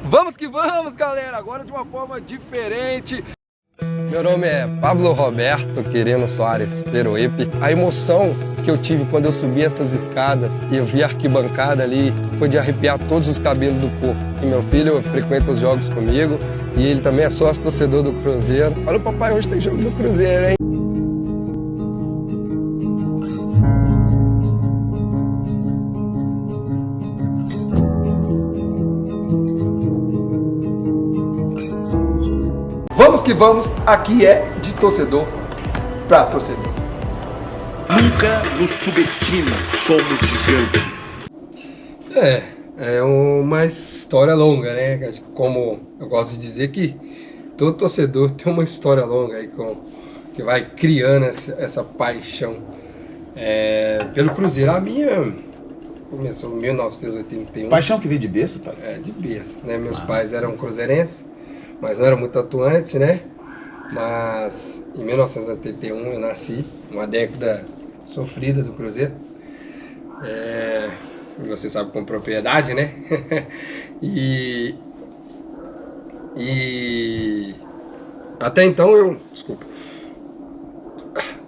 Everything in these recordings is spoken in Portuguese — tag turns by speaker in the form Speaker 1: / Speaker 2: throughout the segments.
Speaker 1: Vamos que vamos, galera, agora de uma forma diferente. Meu nome é Pablo Roberto Quirino Soares Peruípe. A emoção que eu tive quando eu subi essas escadas e eu vi a arquibancada ali foi de arrepiar todos os cabelos do corpo. E meu filho frequenta os jogos comigo e ele também é sócio torcedor do Cruzeiro. Olha, papai, hoje tem jogo do Cruzeiro, hein? Vamos que vamos, aqui é de torcedor para torcedor.
Speaker 2: Nunca nos subestime, somos gigantes.
Speaker 1: É uma história longa, né? Como eu gosto de dizer que todo torcedor tem uma história longa aí que vai criando essa paixão pelo Cruzeiro. A minha começou em 1981.
Speaker 3: Paixão que veio de berço, pai?
Speaker 1: De berço, né? Meus pais eram cruzeirenses, mas não eram muito atuantes, né? Mas em 1981 eu nasci, uma década sofrida do Cruzeiro. Você sabe com propriedade, né? e até então desculpa,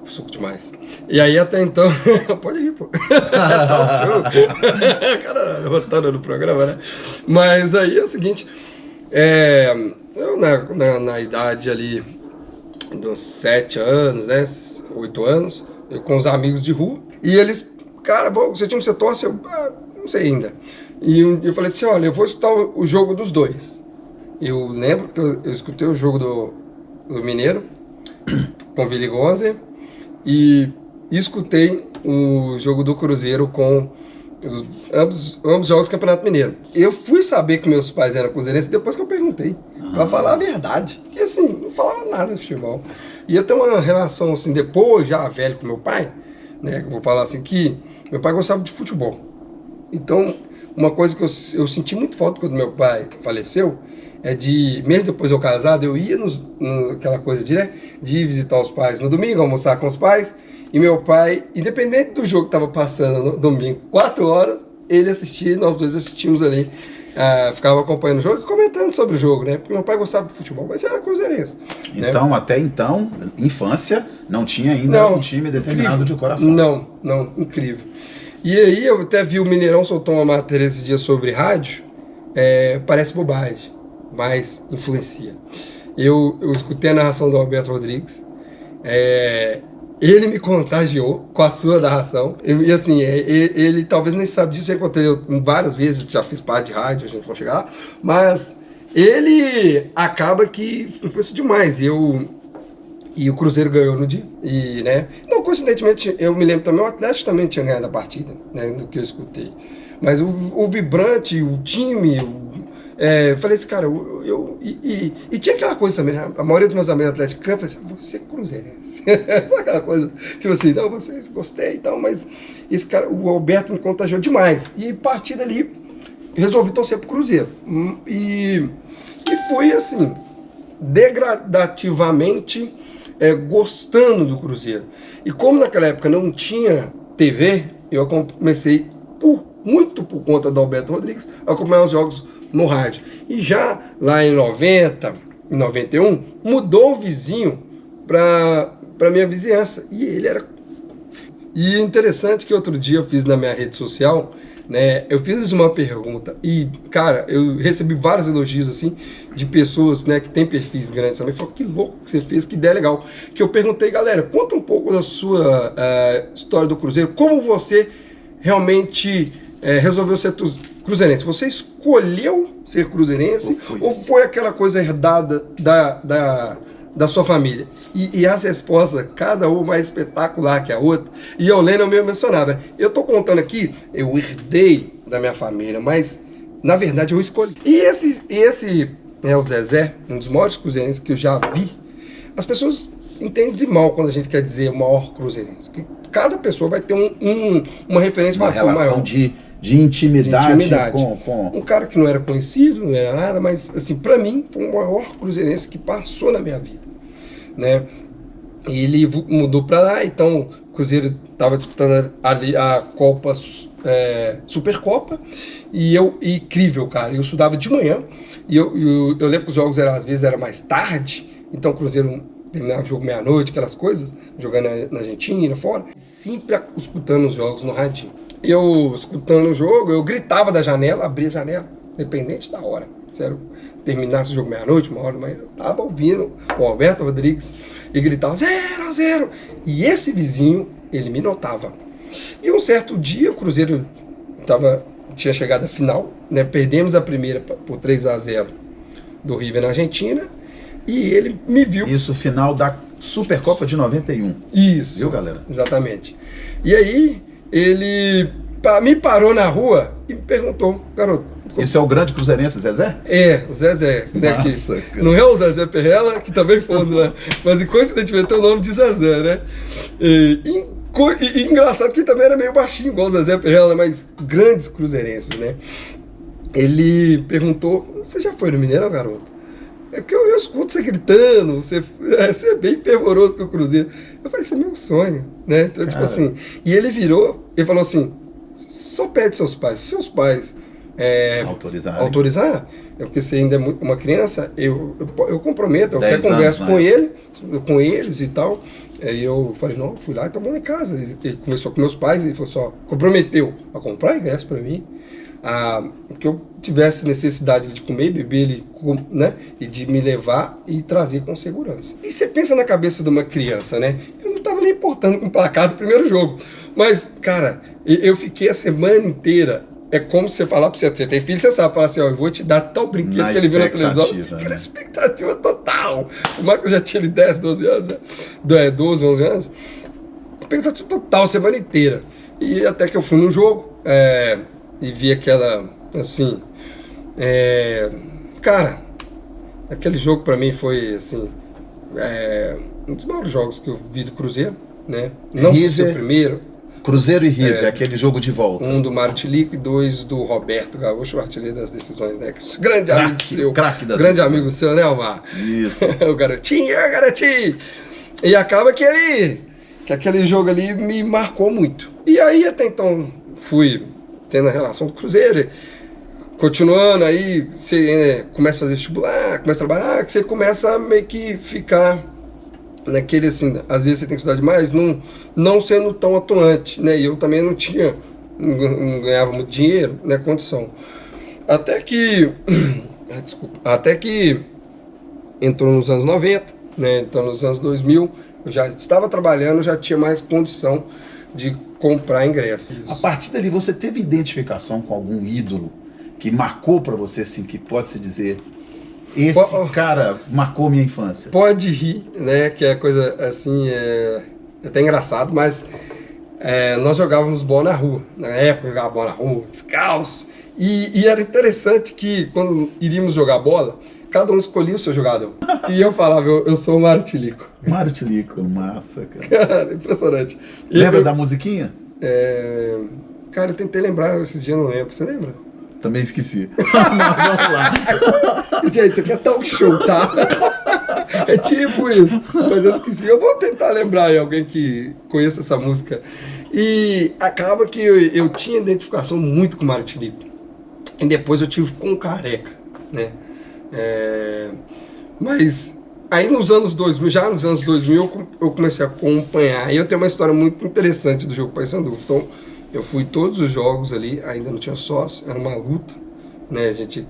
Speaker 1: suco demais. E aí até então, pode rir, pô. Cara, rotando no programa, né? Mas aí é o seguinte, eu na idade ali dos 7 anos, né, 8 anos, eu com os amigos de rua, e eles, cara, você time você torce? Eu, não sei ainda. E eu falei assim, olha, eu vou escutar o jogo dos dois. Eu lembro que eu escutei o jogo do Mineiro, com Vili Gonze, e escutei o jogo do Cruzeiro com ambos jogos do Campeonato Mineiro. Eu fui saber que meus pais eram cruzeirenses depois que eu perguntei, pra falar a verdade. Porque assim, não falava nada de futebol. E eu tenho uma relação assim, depois, já velho com meu pai, né? Eu vou falar assim, que meu pai gostava de futebol. Então, uma coisa que eu senti muito falta quando meu pai faleceu, mesmo depois eu casado, eu ia aquela coisa de ir visitar os pais no domingo, almoçar com os pais, e meu pai, independente do jogo que estava passando no domingo, 4 horas, ele assistia, nós dois assistimos ali, ficava acompanhando o jogo e comentando sobre o jogo, né? Porque meu pai gostava de futebol, mas era cruzeirense.
Speaker 3: Então, né? Até então, infância, não tinha ainda um time determinado de coração.
Speaker 1: Não, incrível. E aí eu até vi o Mineirão soltou uma matéria esse dia sobre rádio, parece bobagem, mas influencia. Eu escutei a narração do Alberto Rodrigues, ele me contagiou com a sua narração, e assim, ele talvez nem sabe disso, eu encontrei várias vezes, já fiz parte de rádio, a gente vai chegar lá, mas ele acaba que influenciou demais, e o Cruzeiro ganhou no dia, e, né, não, coincidentemente, eu me lembro também, o Atlético também tinha ganhado a partida, né, do que eu escutei, mas o vibrante, o time, falei assim, cara, e tinha aquela coisa também, né? A maioria dos meus amigos atleticanos, eu falei assim, você é cruzeirense. Sabe aquela coisa, tipo assim, não, vocês gostei e tal, mas esse cara, o Alberto me contagiou demais. E a partir dali, resolvi torcer pro Cruzeiro. E fui assim, degradativamente gostando do Cruzeiro. E como naquela época não tinha TV, eu comecei, muito por conta do Alberto Rodrigues, a acompanhar os jogos no rádio. E já lá em 90, em 91, mudou o vizinho para minha vizinhança. E ele era... E interessante que outro dia eu fiz na minha rede social, né, eu fiz uma pergunta e, cara, eu recebi vários elogios, assim, de pessoas, né, que tem perfis grandes também. Falou, que louco que você fez, que ideia legal. Que eu perguntei, galera, conta um pouco da sua história do Cruzeiro, como você realmente resolveu ser cruzeirense. Você escolheu ser cruzeirense ou foi aquela coisa herdada da sua família? E as respostas, cada uma mais espetacular que a outra. E eu lendo, eu me mencionava. Eu tô contando aqui, eu herdei da minha família, mas na verdade eu escolhi. E esse o Zezé, um dos maiores cruzeirenses que eu já vi. As pessoas entendem de mal quando a gente quer dizer o maior cruzeirense. Cada pessoa vai ter uma referência,
Speaker 3: uma relação maior. De intimidade. Com...
Speaker 1: Um cara que não era conhecido, não era nada, mas assim, pra mim, foi o maior cruzeirense que passou na minha vida, né? E ele mudou pra lá, então o Cruzeiro estava disputando ali a Copa Supercopa, e incrível, cara, eu estudava de manhã, e eu lembro que os jogos às vezes era mais tarde, então o Cruzeiro terminava o jogo meia-noite, aquelas coisas, jogando na Argentina, fora, sempre escutando os jogos no radinho. Eu escutando o jogo, eu gritava da janela, abria a janela, independente da hora. Sério, terminasse o jogo meia-noite, 1h da manhã, eu tava ouvindo o Alberto Rodrigues e gritava 0-0. E esse vizinho, ele me notava. E um certo dia o Cruzeiro tinha chegado à final, né? Perdemos a primeira por 3-0 do River na Argentina. E ele me viu.
Speaker 3: Isso, final da Supercopa de 91.
Speaker 1: Isso.
Speaker 3: Viu, galera?
Speaker 1: Exatamente. E aí, ele me parou na rua e me perguntou, garoto.
Speaker 3: Isso é o grande cruzeirense Zezé?
Speaker 1: É, o Zezé. Né,
Speaker 3: Nossa,
Speaker 1: que não é o Zezé Perrella, que também foi, né? Mas coincidentemente tem o nome de Zezé, né? E engraçado que também era meio baixinho, igual o Zezé Perrella, mas grandes cruzeirenses, né? Ele perguntou, você já foi no Mineirão, garoto? É porque eu escuto você gritando, você é bem fervoroso com o Cruzeiro. Eu falei, isso é meu sonho, né? Então, tipo assim, e ele virou e falou assim, só pede seus pais, se seus pais autorizar, porque você ainda é uma criança, eu comprometo, eu até converso com eles e tal. Aí eu falei, não, fui lá e tomou em casa. Ele começou com meus pais e falou só, comprometeu a comprar ingresso para mim, que eu tivesse necessidade de comer e beber, né, e de me levar e trazer com segurança. E você pensa na cabeça de uma criança, né? Eu não tava nem importando com o placar do primeiro jogo, mas, cara, eu fiquei a semana inteira. É como você falar pra você tem filho, você sabe, falar assim, ó, eu vou te dar tal brinquedo que ele viu na televisão. Aquela expectativa total. O Marcos já tinha 10, 12 anos, né? 12, 11 anos. Expectativa total, a semana inteira. E até que eu fui no jogo, e vi aquela, assim, cara, aquele jogo pra mim foi, assim, um dos maiores jogos que eu vi do Cruzeiro, né? Não por ser o primeiro.
Speaker 3: Cruzeiro e River, aquele jogo de volta.
Speaker 1: Um do Mário Tilico e 2 do Roberto Gaúcho, o artilheiro das decisões, né? Grande amigo seu.
Speaker 3: Craque das
Speaker 1: grande
Speaker 3: decisões.
Speaker 1: amigo seu, né, Omar?
Speaker 3: Isso.
Speaker 1: O garotinho. E acaba que aquele jogo ali me marcou muito. E aí, até então, fui tendo a relação do Cruzeiro, continuando, aí você começa a fazer vestibular, começa a trabalhar, que você começa a meio que ficar naquele, assim, às vezes você tem que estudar demais, não sendo tão atuante, né? E eu também não ganhava muito dinheiro, né? Condição. Até que entrou nos anos 90, né? Então nos anos 2000, eu já estava trabalhando, já tinha mais condição de comprar ingresso.
Speaker 3: A partir dali, você teve identificação com algum ídolo que marcou pra você, assim, que pode-se dizer... Esse cara marcou minha infância.
Speaker 1: Pode rir, né? Que é coisa assim, até engraçado, mas nós jogávamos bola na rua. Na época, eu jogava bola na rua, descalço. E era interessante que quando iríamos jogar bola, cada um escolhia o seu jogador. E eu falava, eu sou o Mário Tilico.
Speaker 3: Mário Tilico, massa, cara.
Speaker 1: Cara, impressionante.
Speaker 3: Lembra da musiquinha?
Speaker 1: Cara, eu tentei lembrar, esses dias eu não lembro. Você lembra?
Speaker 3: Também esqueci. Mas vamos lá.
Speaker 1: Gente, isso aqui é talk show, tá? É tipo isso. Mas eu esqueci. Eu vou tentar lembrar aí alguém que conheça essa música. E acaba que eu tinha identificação muito com o Mário Tilico. E depois eu tive com o Careca, né? Mas aí nos anos 2000, já nos anos 2000, eu comecei a acompanhar. E eu tenho uma história muito interessante do jogo Paysandu. Então, eu fui todos os jogos ali, ainda não tinha sócio, era uma luta, né? A gente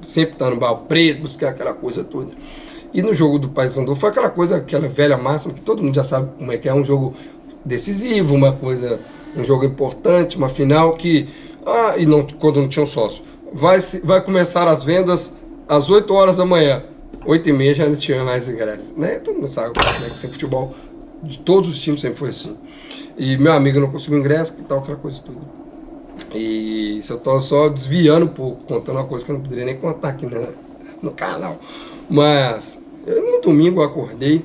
Speaker 1: sempre tá no Barro Preto, buscar aquela coisa toda. E no jogo do Paysandu foi aquela coisa, aquela velha máxima que todo mundo já sabe como é que é, um jogo decisivo, um jogo importante, uma final que, quando não tinha um sócio, vai começar as vendas às 8 horas da manhã, 8h30 já não tinha mais ingresso, né? Todo mundo sabe, né, que sempre futebol, de todos os times sempre foi assim. E meu amigo não conseguiu ingresso, que tal, aquela coisa toda. E isso eu tô só desviando um pouco, contando uma coisa que eu não poderia nem contar aqui, né, no canal. Mas no domingo eu acordei,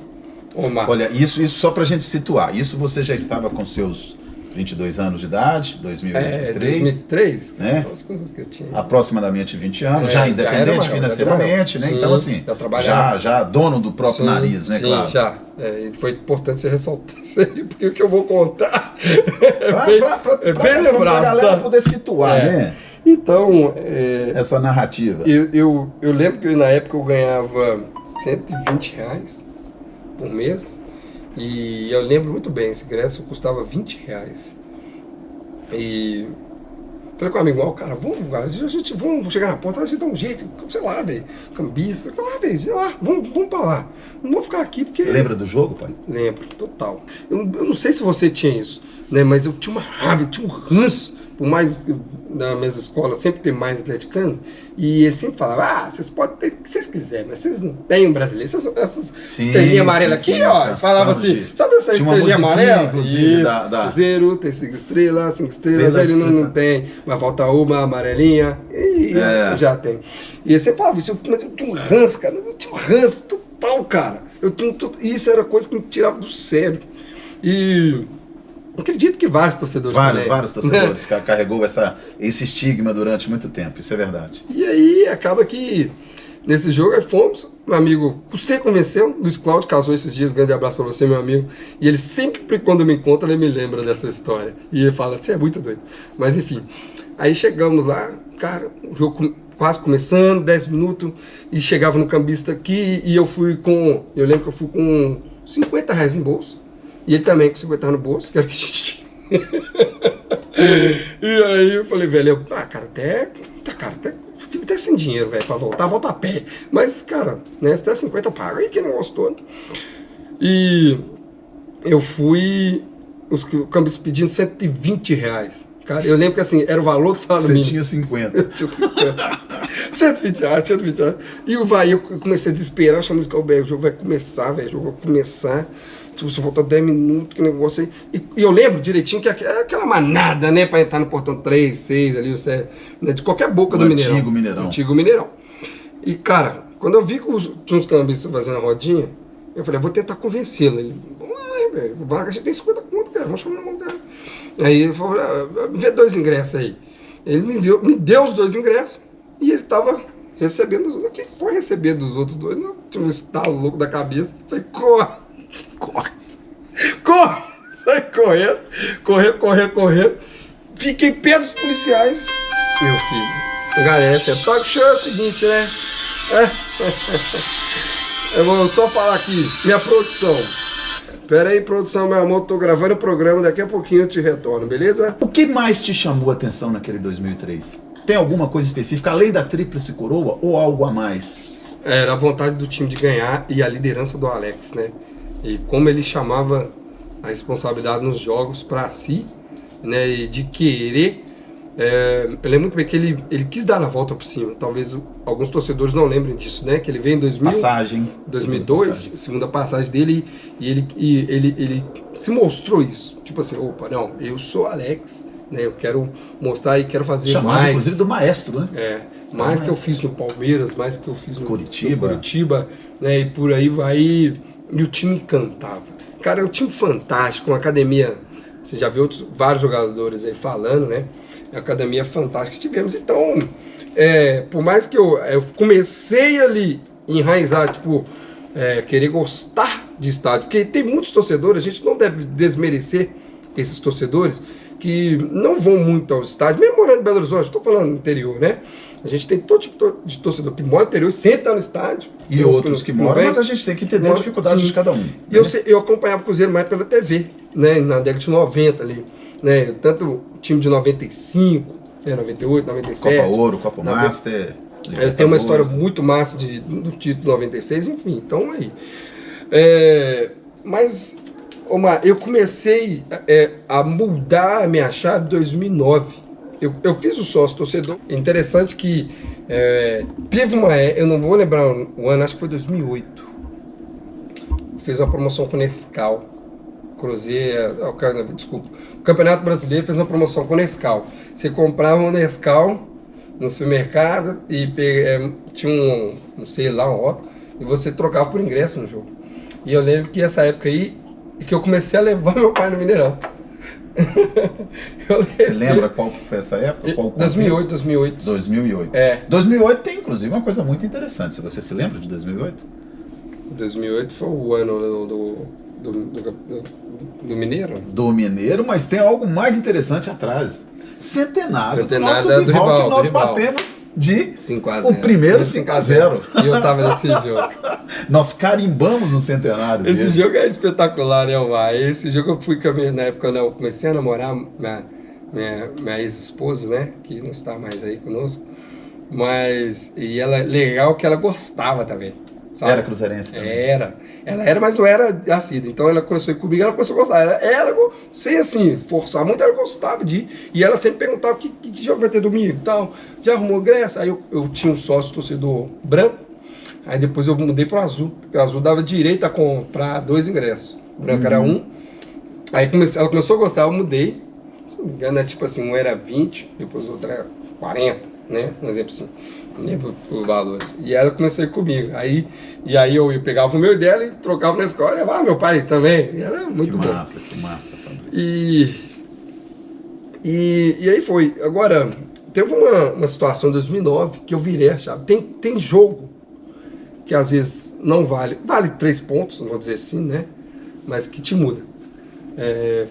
Speaker 1: Omar.
Speaker 3: Olha, isso só pra gente situar. Isso você já estava com seus 22 anos de idade, 2003.
Speaker 1: 2003,
Speaker 3: né?
Speaker 1: As coisas que eu tinha.
Speaker 3: Aproximadamente 20 anos,
Speaker 1: É,
Speaker 3: já
Speaker 1: já
Speaker 3: independente
Speaker 1: era maior,
Speaker 3: financeiramente, né?
Speaker 1: Sim,
Speaker 3: então, assim,
Speaker 1: já trabalhava.
Speaker 3: já dono do próprio
Speaker 1: Sim,
Speaker 3: nariz, né?
Speaker 1: sim,
Speaker 3: Claro.
Speaker 1: já. E foi importante você ressaltar isso aí, porque o que eu vou contar
Speaker 3: Pra
Speaker 1: lembrado.
Speaker 3: galera
Speaker 1: Tá?
Speaker 3: poder situar,
Speaker 1: É.
Speaker 3: né?
Speaker 1: Então,
Speaker 3: Essa narrativa.
Speaker 1: eu lembro que na época eu ganhava R$ 120 por mês. E eu lembro muito bem, esse ingresso custava R$ 20. E falei com um amigo, cara, vamos chegar na porta, a gente dá um jeito, sei lá, velho, cambista, sei lá, vamos pra lá. Não vou ficar aqui porque...
Speaker 3: Lembra do jogo, pai?
Speaker 1: Lembro, total. Eu não sei se você tinha isso, né, mas eu tinha uma raiva, eu tinha um ranço, por mais na minha escola sempre ter mais atleticano, e ele sempre falava, vocês podem ter o que vocês quiserem, mas vocês não têm um brasileiro, essas estrelinha amarela aqui, ó, eles falavam assim, sabe essa estrelinha amarela? Isso, zero, tem 5 estrelas, ele não tem, vai faltar uma amarelinha, e já tem. E ele sempre falava isso, mas eu tinha um ranço, cara, eu tinha um ranço total, cara, isso era coisa que me tirava do sério, e... acredito que vários torcedores
Speaker 3: Vários torcedores carregou esse estigma durante muito tempo, isso é verdade.
Speaker 1: E aí acaba que nesse jogo aí fomos, meu amigo, custei convencer, Luiz Cláudio casou esses dias, grande abraço pra você, meu amigo, e ele sempre quando me encontra ele me lembra dessa história, e ele fala, você é muito doido, mas enfim, aí chegamos lá, cara, o jogo quase começando, 10 minutos, e chegava no cambista aqui, e eu lembro que eu fui com R$ 50 no bolso, e ele também com R$ 50 no bolso, que era o que a gente tinha. E aí eu falei, velho, cara, até fico até sem dinheiro, velho, pra volta a pé. Mas, cara, né, se der 50 eu pago. Aí que negócio todo. E eu fui, o cambista pedindo R$ 120. Cara, eu lembro que assim, era o valor do salário mínimo.
Speaker 3: Você tinha 50.
Speaker 1: Eu tinha 50. R$ 120. E eu comecei a desesperar, chamando de Calber, o jogo vai começar, velho, o jogo vai começar. Tipo, você volta 10 minutos, que negócio aí. E eu lembro direitinho que aquela manada, né, pra entrar no portão 3, 6, ali, você, né, de qualquer boca do Mineirão. Antigo Mineirão. E, cara, quando eu vi que tinha uns cambistas fazendo a rodinha, eu falei, vou tentar convencê-lo. Ele, vamos lá, né, velho, a gente tem 50 conto, cara, vamos chamar na mão, cara. Aí ele falou, vê 2 ingressos aí. Ele me deu os 2 ingressos e ele tava recebendo os outros. Quem foi receber dos outros 2? Não, tinha um estalo louco da cabeça. Falei, corre, sai correndo, fiquei perto dos policiais, meu filho, galera, você toca o show é o seguinte, né, eu vou só falar aqui, minha produção, pera aí produção, meu amor, tô gravando o programa, daqui a pouquinho eu te retorno, beleza?
Speaker 3: O que mais te chamou a atenção naquele 2003? Tem alguma coisa específica, além da tríplice coroa, ou algo a mais?
Speaker 1: Era a vontade do time de ganhar e a liderança do Alex, né? E como ele chamava a responsabilidade nos jogos para si, né? E de querer. Eu lembro muito bem que ele quis dar a volta por cima. Talvez alguns torcedores não lembrem disso, né? Que ele veio em 2002, segunda passagem dele, e ele se mostrou isso. Tipo assim, opa, não, eu sou Alex, né? Eu quero mostrar e quero fazer
Speaker 3: chamado,
Speaker 1: mais.
Speaker 3: Inclusive do maestro, né?
Speaker 1: Mais que eu fiz no Palmeiras, mais que eu fiz no
Speaker 3: Curitiba,
Speaker 1: né? E por aí vai. E o time encantava. Cara, é um time fantástico, uma academia. Você já viu vários jogadores aí falando, né? É uma academia fantástica que tivemos. Então, por mais que eu comecei ali enraizar, tipo, querer gostar de estádio, porque tem muitos torcedores, a gente não deve desmerecer esses torcedores que não vão muito ao estádio, mesmo morando em Belo Horizonte, estou falando no interior, né? A gente tem todo tipo de torcedor que mora no interior, sempre está no estádio.
Speaker 3: E outros que moram, mas a gente tem que entender a dificuldade de cada um.
Speaker 1: E eu acompanhava o Cruzeiro mais pela TV, né? Na década de 90 ali, né? Tanto o time de 95, 98, 97.
Speaker 3: Copa Ouro, Copa Master.
Speaker 1: Eu tenho uma história muito massa do título 96, enfim, então aí. Mas, Omar, eu comecei a mudar a minha chave em 2009. Eu fiz o sócio torcedor. É interessante que teve eu não vou lembrar o ano, acho que foi 2008. Fez uma promoção com o Nescau. Cruzeiro, desculpa. O Campeonato Brasileiro fez uma promoção com o Nescau. Você comprava um Nescau no supermercado e tinha não sei lá, um rótulo, e você trocava por ingresso no jogo. E eu lembro que essa época aí, que eu comecei a levar meu pai no Mineirão.
Speaker 3: Você lembra qual que foi essa época? Qual
Speaker 1: 2008.
Speaker 3: 2008. 2008 tem, inclusive, uma coisa muito interessante. Se você se lembra de 2008?
Speaker 1: 2008 foi o ano do Mineiro?
Speaker 3: Do Mineiro, mas tem algo mais interessante atrás. Centenário do nosso
Speaker 1: do
Speaker 3: rival, que nós
Speaker 1: rival.
Speaker 3: batemos de
Speaker 1: 5x0.
Speaker 3: o primeiro 5x0.
Speaker 1: E eu tava nesse jogo.
Speaker 3: Nós carimbamos um centenário
Speaker 1: Esse
Speaker 3: dele.
Speaker 1: jogo é espetacular, né, vai? Esse jogo eu fui com a minha, na época quando eu comecei a namorar minha ex-esposa, né? Que não está mais aí conosco. Mas, e ela, legal que ela gostava também. Sabe?
Speaker 3: Era cruzeirense também.
Speaker 1: Ela era, mas não era assídua. Então ela começou a ir comigo, ela começou a gostar. Ela sem assim, forçar muito, ela gostava de ir. E ela sempre perguntava que jogo vai ter domingo e tal. Já arrumou ingresso? Aí eu tinha um sócio torcedor branco. Aí depois eu mudei pro azul. Porque o azul dava direito a comprar 2 ingressos. O branco era 1. Aí ela começou a gostar, eu mudei. Se não me engano, é tipo assim, um era 20, depois o outro era 40, né? Um exemplo assim. Não lembro os valores. E ela começou a ir comigo. Aí eu pegava o meu dela e trocava na escola. Levava meu pai também. E era muito bom.
Speaker 3: Que massa, Fabrício.
Speaker 1: E aí foi. Agora, teve uma situação em 2009 que eu virei a chave. Tem jogo que às vezes não vale 3 pontos, não vou dizer assim, né? Mas que te muda.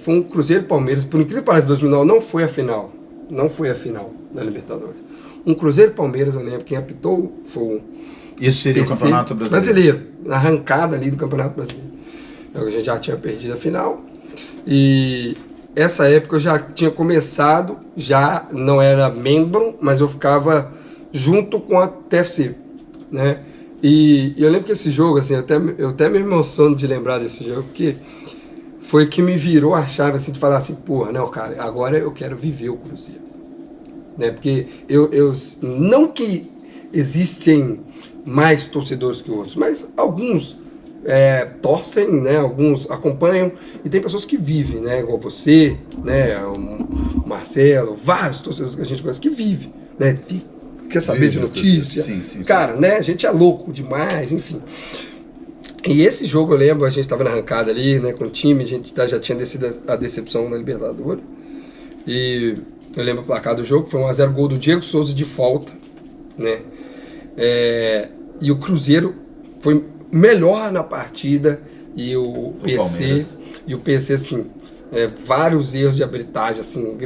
Speaker 1: Foi um Cruzeiro e Palmeiras, por incrível que pareça, 2009 não foi a final. Não foi a final da Libertadores. Um Cruzeiro e Palmeiras, eu lembro, quem apitou foi o
Speaker 3: Isso seria
Speaker 1: PC,
Speaker 3: o Campeonato Brasileiro.
Speaker 1: na arrancada ali do Campeonato Brasileiro. A gente já tinha perdido a final. E essa época eu já tinha começado, já não era membro, mas eu ficava junto com a TFC, né? E eu lembro que esse jogo, assim, eu até me emociono de lembrar desse jogo, porque foi que me virou a chave, assim, de falar assim, porra, não, cara, agora eu quero viver o Cruzeiro. Né? Porque não que existem mais torcedores que outros, mas alguns torcem, né? Alguns acompanham, e tem pessoas que vivem, né? Igual você, né? O Marcelo, vários torcedores que a gente conhece que vivem, né? Quer saber de notícia.
Speaker 3: Sim.
Speaker 1: Cara, né? A gente é louco demais, enfim. E esse jogo, eu lembro, a gente estava na arrancada ali, né? Com o time, a gente já tinha descido a decepção na Libertadores. E eu lembro o placar do jogo, foi 1x0, gol do Diego Souza de falta, né? E o Cruzeiro foi melhor na partida, e o PC, assim, vários erros de arbitragem, assim,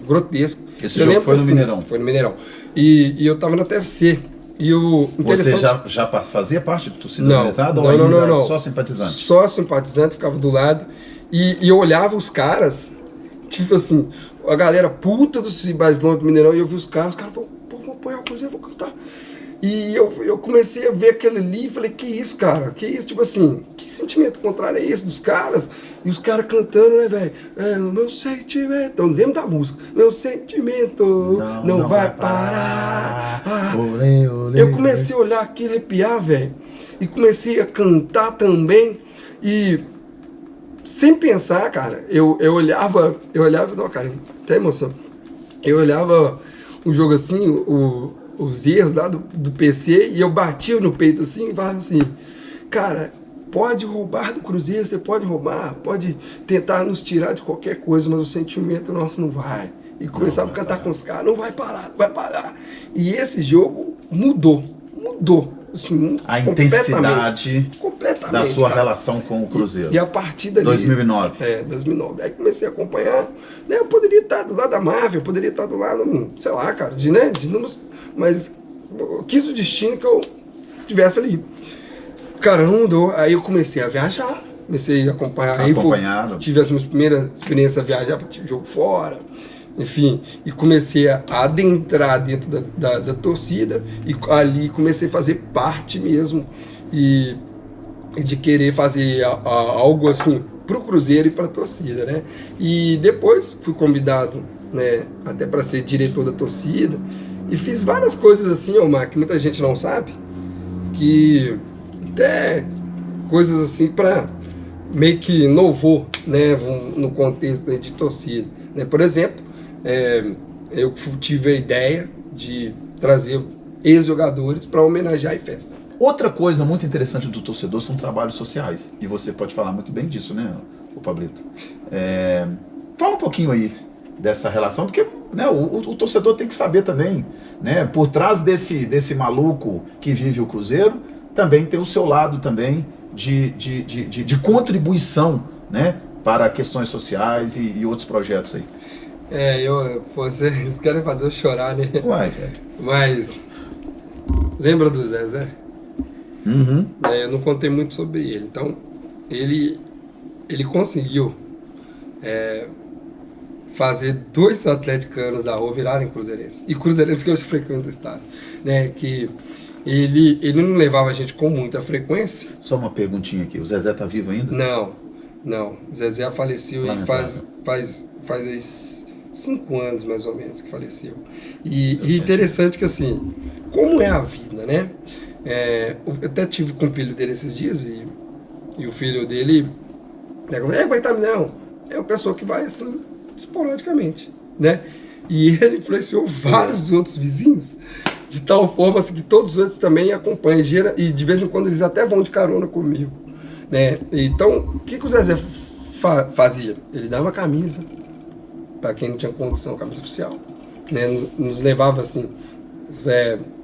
Speaker 1: grotesco.
Speaker 3: Esse jogo foi no Mineirão?
Speaker 1: Foi no Mineirão. E eu tava na TFC. E o interessante...
Speaker 3: Você já fazia parte do torcida organizada?
Speaker 1: Não.
Speaker 3: Só simpatizante?
Speaker 1: Só simpatizante, ficava do lado. E eu olhava os caras, tipo assim, a galera puta do Basilão do Mineirão, e eu vi os caras falaram, pô, vou apoiar o Cruzeiro, vou cantar. E eu comecei a ver aquele ali e falei, que isso, cara? Que isso? Tipo assim, que sentimento contrário é esse dos caras? E os caras cantando, né, velho? O meu sentimento, eu lembro da música. Meu sentimento não vai parar. Eu comecei a olhar aquilo, arrepiar, velho. E comecei a cantar também. E sem pensar, cara, eu olhava, não, cara, até emoção. Eu olhava o jogo assim, os erros lá do PC, e eu batia no peito assim e falava assim, cara, pode roubar do Cruzeiro, você pode roubar, pode tentar nos tirar de qualquer coisa, mas o sentimento nosso não vai. E começava a cantar com os caras, não vai parar, não vai parar. E esse jogo mudou. Assim,
Speaker 3: a intensidade
Speaker 1: completamente,
Speaker 3: da sua
Speaker 1: cara.
Speaker 3: relação com o Cruzeiro.
Speaker 1: E a partir dali...
Speaker 3: 2009.
Speaker 1: 2009. Aí comecei a acompanhar, né? Eu poderia estar do lado da Marvel, eu poderia estar do lado, sei lá, cara, mas eu quis o destino que eu tivesse ali. Cara, não mudou. Aí eu comecei a viajar, comecei a acompanhar. Aí tive as minhas primeiras experiências a viajar para jogo fora. Enfim, e comecei a adentrar dentro da torcida, e ali comecei a fazer parte mesmo, e de querer fazer algo assim pro Cruzeiro e pra torcida, né? E depois fui convidado, né, até para ser diretor da torcida, e fiz várias coisas assim, Omar, que muita gente não sabe, que até coisas assim para meio que inovou, né, no contexto de torcida, né? Por exemplo, eu tive a ideia de trazer ex-jogadores para homenagear e festa.
Speaker 3: Outra coisa muito interessante do torcedor são trabalhos sociais. E você pode falar muito bem disso, né, o Pablito? Fala um pouquinho aí dessa relação, porque, né, o torcedor tem que saber também, né, por trás desse maluco que vive o Cruzeiro, também tem o seu lado também de contribuição, né, para questões sociais e outros projetos aí.
Speaker 1: Vocês querem fazer eu chorar, né?
Speaker 3: Uai, velho.
Speaker 1: Mas, lembra do Zezé?
Speaker 3: Uhum.
Speaker 1: Eu não contei muito sobre ele. Então, ele conseguiu fazer 2 atleticanos da rua virarem cruzeirenses. E cruzeirenses que hoje frequentam o estádio. Né? Que ele não levava a gente com muita frequência.
Speaker 3: Só uma perguntinha aqui, o Zezé tá vivo ainda?
Speaker 1: Não. O Zezé faleceu e faz aí 5 anos, mais ou menos, que faleceu. E interessante que, assim, como é a vida, né? Eu até tive com o filho dele esses dias e o filho dele... vai estar não. É uma pessoa que vai, assim, esporadicamente, né? E ele influenciou vários outros vizinhos, de tal forma assim, que todos os outros também acompanham. E de vez em quando eles até vão de carona comigo, né? Então, o que o Zezé fazia? Ele dava camisa para quem não tinha condição, camisa oficial, né? Nos levava assim,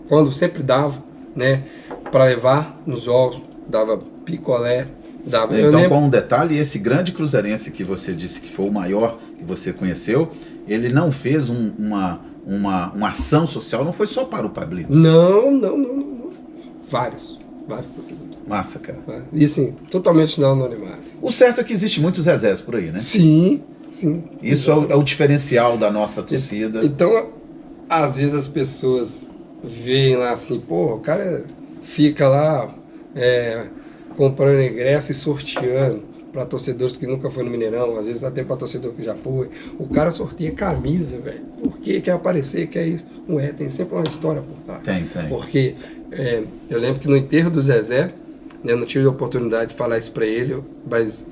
Speaker 1: quando sempre dava, né? Para levar nos jogos, dava picolé, dava.
Speaker 3: Então, com um detalhe, esse grande cruzeirense que você disse que foi o maior que você conheceu, ele não fez uma ação social, não foi só para o Pablito.
Speaker 1: Não. Vários torcedores.
Speaker 3: Massa, cara.
Speaker 1: E assim, totalmente não anonimados.
Speaker 3: O certo é que existe muitos Zezés por aí, né?
Speaker 1: Sim.
Speaker 3: Isso é o diferencial da nossa torcida.
Speaker 1: Então, às vezes as pessoas veem lá assim, o cara fica lá comprando ingresso e sorteando para torcedores que nunca foi no Mineirão, às vezes até para torcedor que já foi. O cara sorteia camisa, velho. Por que quer aparecer, quer isso? Não é, tem sempre uma história por trás.
Speaker 3: Tem.
Speaker 1: Porque eu lembro que no enterro do Zezé, né, eu não tive a oportunidade de falar isso para ele, mas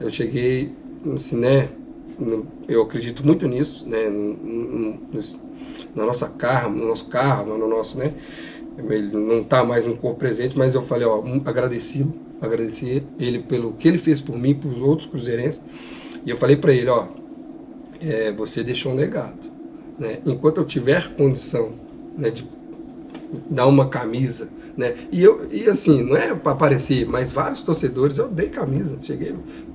Speaker 1: eu cheguei, assim, né, eu acredito muito nisso, né, na nossa karma, no nosso karma, no nosso, né, ele não está mais no corpo presente, mas eu falei, agradeci ele pelo que ele fez por mim, por outros cruzeirenses, e eu falei para ele, você deixou um legado, né, enquanto eu tiver condição, né, de dar uma camisa, né, e assim, não é para aparecer, mas vários torcedores, eu dei camisa, cheguei,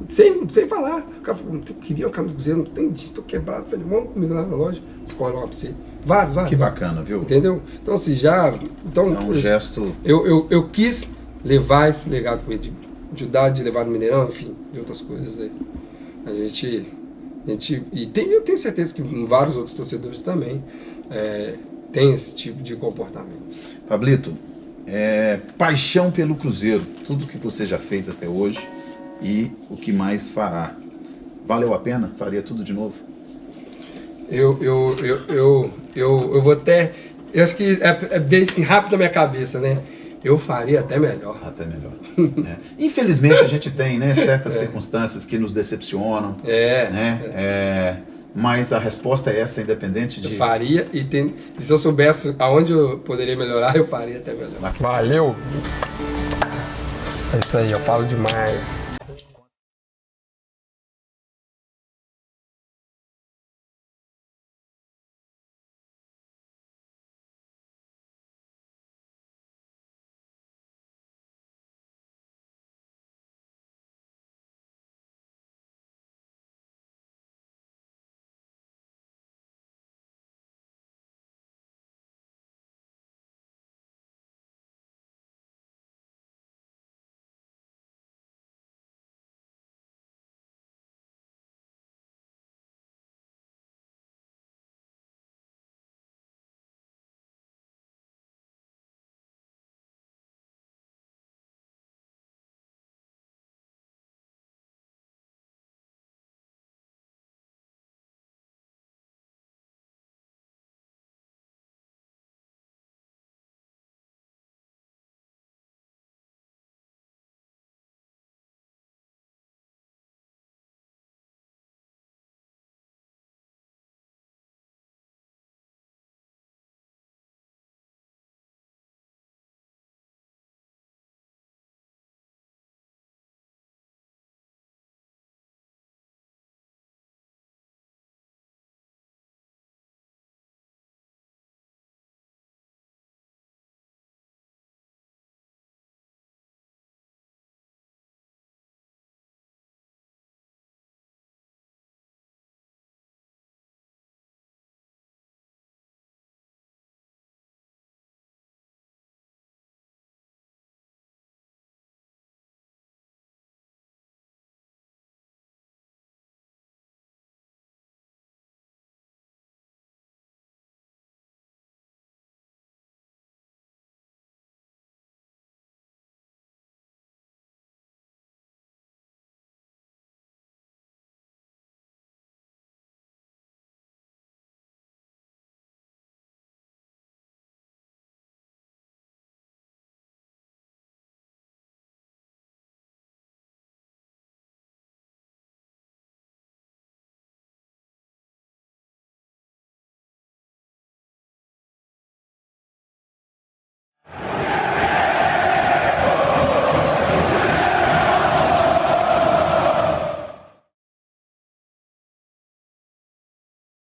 Speaker 1: sem falar, o cara falou, eu queria uma camisa do Cruzeiro, não entendi, tô quebrado, falei, vamos comigo lá na loja, escolhe uma pra você. Vários.
Speaker 3: Que bacana, viu?
Speaker 1: Entendeu? Então, assim, então,
Speaker 3: é um gesto...
Speaker 1: Eu quis levar esse legado com ele, de ajudar, de levar no Mineirão, enfim, de outras coisas aí. Eu tenho certeza que vários outros torcedores também têm esse tipo de comportamento.
Speaker 3: Pablito, paixão pelo Cruzeiro, tudo que você já fez até hoje e o que mais fará. Valeu a pena? Faria tudo de novo?
Speaker 1: Eu vou até... Eu acho que bem assim, rápido na minha cabeça, né? Eu faria até melhor.
Speaker 3: Até melhor. Infelizmente a gente tem, né, certas circunstâncias que nos decepcionam. Mas a resposta é essa, independente de...
Speaker 1: Eu faria e se eu soubesse aonde eu poderia melhorar, eu faria até melhor. Valeu! É isso aí, eu falo demais.